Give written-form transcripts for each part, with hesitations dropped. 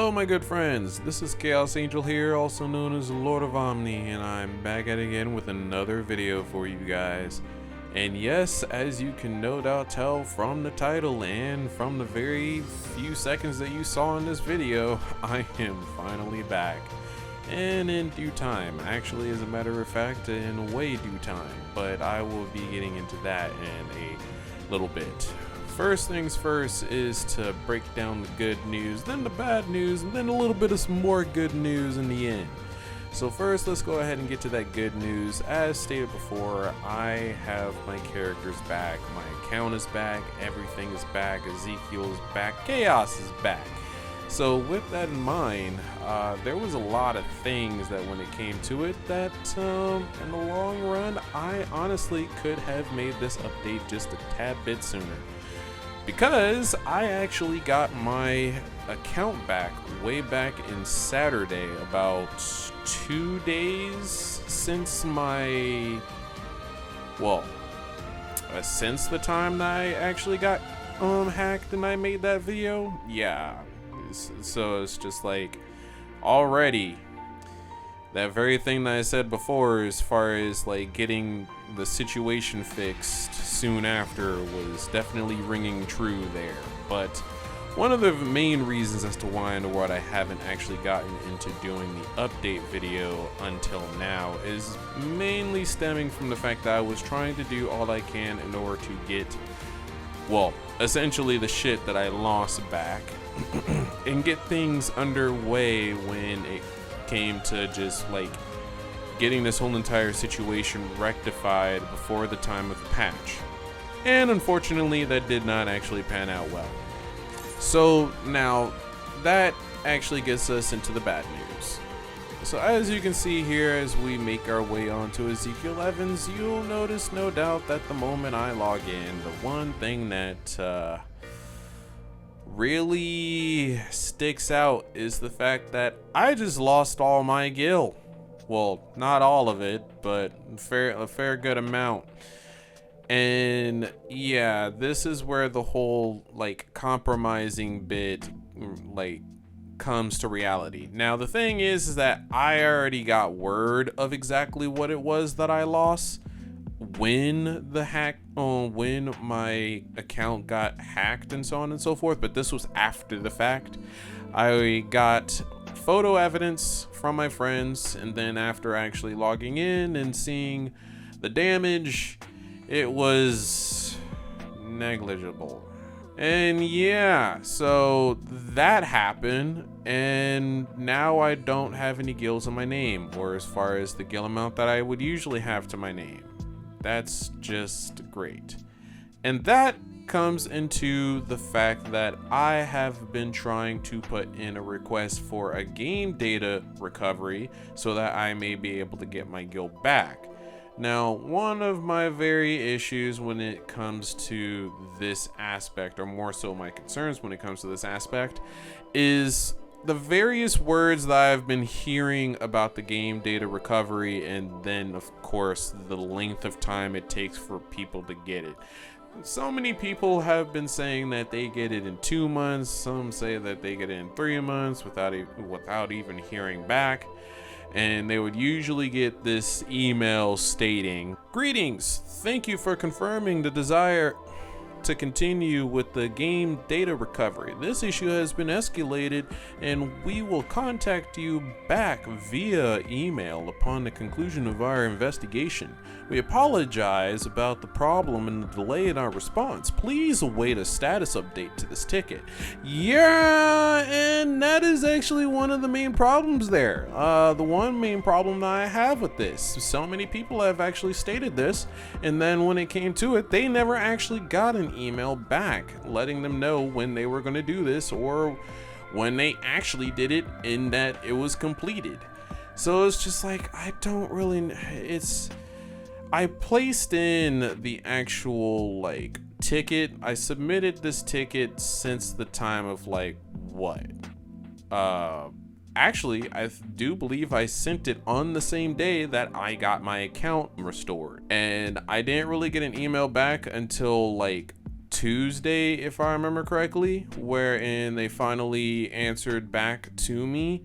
Hello my good friends, this is Chaos Angel here, also known as the Lord of Omni, and I'm back at it again with another video for you guys. And yes, as you can no doubt tell from the title and from the very few seconds that you saw in this video, I am finally back. And in due time, actually as a matter of fact, in way due time, but I will be getting into that in a little bit. First things first is to break down the good news, then the bad news, and then a little bit of some more good news in the end. So first, let's go ahead and get to that good news. As stated before, I have my characters back, my account is back, everything is back, Ezekiel is back, Chaos is back. So with that in mind, there was a lot of things that when it came to it that in the long run, I honestly could have made this update just a tad bit sooner. Because I actually got my account back way back in Saturday, about 2 days since my, since the time that I actually got hacked and I made that video. Yeah, so it's just like already that very thing that I said before as far as like getting the situation fixed soon after was definitely ringing true there. But one of the main reasons as to why in the world I haven't actually gotten into doing the update video until now is mainly stemming from the fact that I was trying to do all I can in order to get, essentially the shit that I lost back and get things underway when it came to just like getting this whole entire situation rectified before the time of patch. And unfortunately that did not actually pan out well. So now that actually gets us into the bad news. So as you can see here, as we make our way onto Ezekiel Evans, you'll notice no doubt that the moment I log in, the one thing that really sticks out is the fact that I just lost all my gil. Well, not all of it, but a fair good amount. And yeah, this is where the whole like compromising bit like comes to reality. Now the thing is that I already got word of exactly what it was that I lost when when my account got hacked and so on and so forth, but this was after the fact. I got photo evidence from my friends, and then after actually logging in and seeing the damage, it was negligible. And yeah, so that happened, and now I don't have any gills in my name, or as far as the gil amount that I would usually have to my name. That's just great. And that comes into the fact that I have been trying to put in a request for a game data recovery so that I may be able to get my gil back. Now, one of my very issues when it comes to this aspect, or more so my concerns when it comes to this aspect, is the various words that I've been hearing about the game data recovery, and then of course the length of time it takes for people to get it. So many people have been saying that they get it in 2 months, some say that they get it in 3 months without even hearing back. And they would usually get this email stating, "Greetings, thank you for confirming the desire to continue with the game data recovery. This issue has been escalated and we will contact you back via email upon the conclusion of our investigation. We apologize about the problem and the delay in our response. Please await a status update to this ticket." Yeah, and that is actually one of the main problems there. The one main problem that I have with this, so many people have actually stated this, and then when it came to it, they never actually got an email back letting them know when they were going to do this or when they actually did it and that it was completed. So it's just like, I don't really, I placed in the actual like ticket. I submitted this ticket since the time of like actually, I do believe I sent it on the same day that I got my account restored, and I didn't really get an email back until like Tuesday, if I remember correctly, wherein they finally answered back to me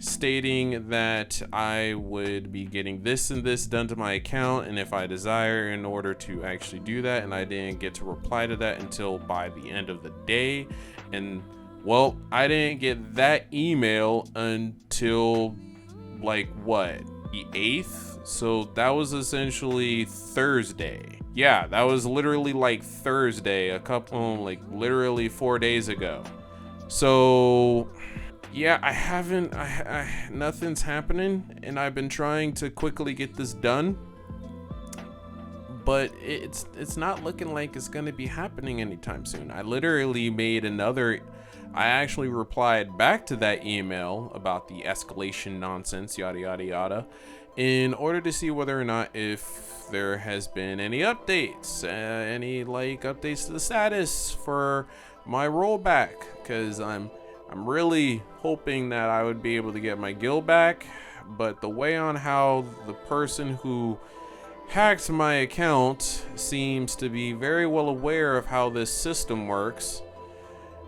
stating that I would be getting this and this done to my account, and if I desire, in order to actually do that. And I didn't get to reply to that until by the end of the day. And well, I didn't get that email until like what, the 8th? So that was essentially Thursday. Yeah, that was literally like Thursday, a couple, like literally 4 days ago. So yeah, I haven't, nothing's happening, and I've been trying to quickly get this done, but it's not looking like it's gonna be happening anytime soon. I actually replied back to that email about the escalation nonsense, yada yada yada, in order to see whether or not if there has been any updates, any like updates to the status for my rollback, because I'm really hoping that I would be able to get my guild back, but the way on how the person who hacked my account seems to be very well aware of how this system works.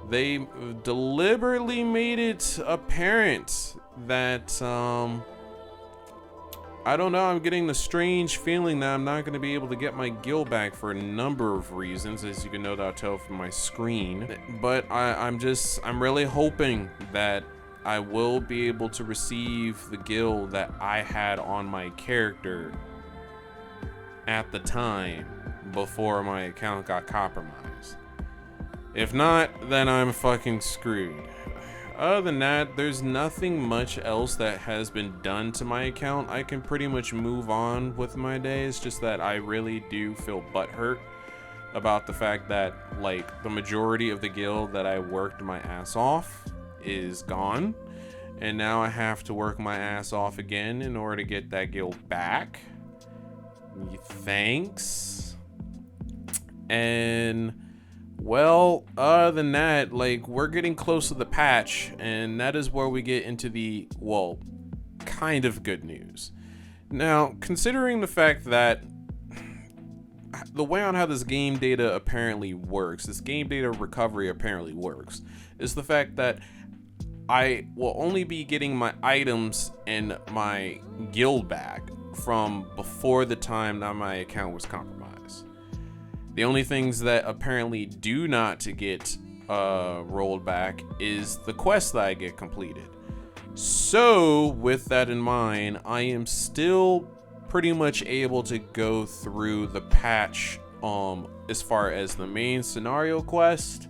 They deliberately made it apparent that, I don't know, I'm getting the strange feeling that I'm not going to be able to get my guild back for a number of reasons, as you can no doubt tell from my screen. But I'm really hoping that I will be able to receive the guild that I had on my character at the time before my account got compromised. If not, then I'm fucking screwed. Other than that, there's nothing much else that has been done to my account. I can pretty much move on with my day. It's just that I really do feel butthurt about the fact that, like, the majority of the guild that I worked my ass off is gone. And now I have to work my ass off again in order to get that guild back. Thanks. And well, other than that, like, we're getting close to the patch, and that is where we get into the, well, kind of good news. Now, considering the fact that the way on how this game data apparently works, this game data recovery apparently works, is the fact that I will only be getting my items and my guild back from before the time that my account was compromised. The only things that apparently do not get rolled back is the quest that I get completed. So with that in mind, I am still pretty much able to go through the patch as far as the main scenario quest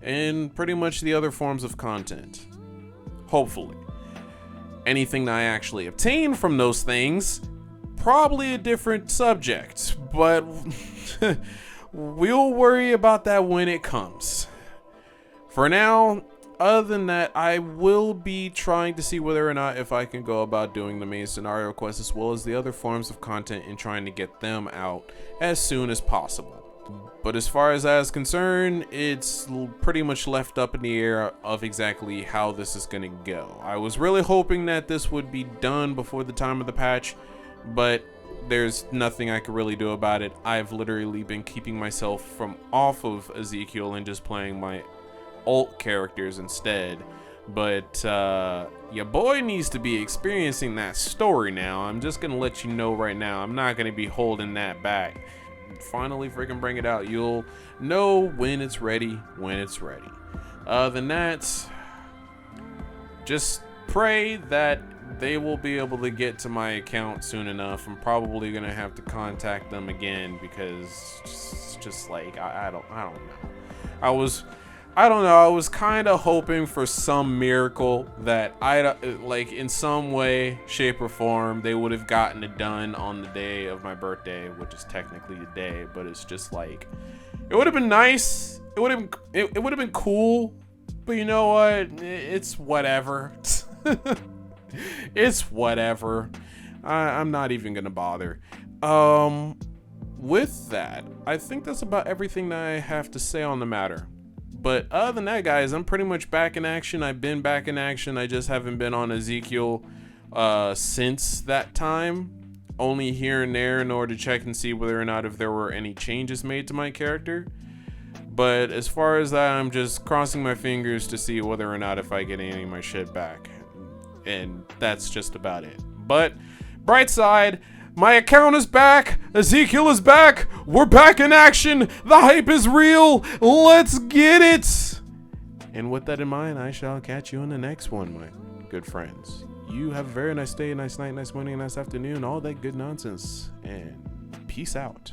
and pretty much the other forms of content. Hopefully. Anything that I actually obtain from those things, probably a different subject, but we'll worry about that when it comes. For now, other than that, I will be trying to see whether or not if I can go about doing the main scenario quest as well as the other forms of content and trying to get them out as soon as possible. But as far as that is concerned, it's pretty much left up in the air of exactly how this is going to go. I was really hoping that this would be done before the time of the patch, but there's nothing I could really do about it. I've literally been keeping myself from off of Ezekiel and just playing my alt characters instead. But your boy needs to be experiencing that story now. I'm just gonna let you know right now, I'm not gonna be holding that back. Finally freaking bring it out. You'll know when it's ready, Other than that, just pray that they will be able to get to my account soon enough. I'm probably gonna have to contact them again because just like I don't know. I was kind of hoping for some miracle that like in some way, shape, or form they would have gotten it done on the day of my birthday, which is technically today. But it's just like, it would have been nice. It would have been cool. But you know what? It's whatever. It's whatever. I'm not even gonna bother. With that, I think that's about everything that I have to say on the matter. But other than that, guys, I'm pretty much back in action. I've been back in action. I just haven't been on Ezekiel since that time. Only here and there in order to check and see whether or not if there were any changes made to my character. But as far as that, I'm just crossing my fingers to see whether or not if I get any of my shit back. And that's just about it. But bright side, my account is back. Ezekiel is back. We're back in action. The hype is real. Let's get it. And with that in mind, I shall catch you in the next one, my good friends. You have a very nice day, nice night, nice morning, nice afternoon, all that good nonsense. And peace out.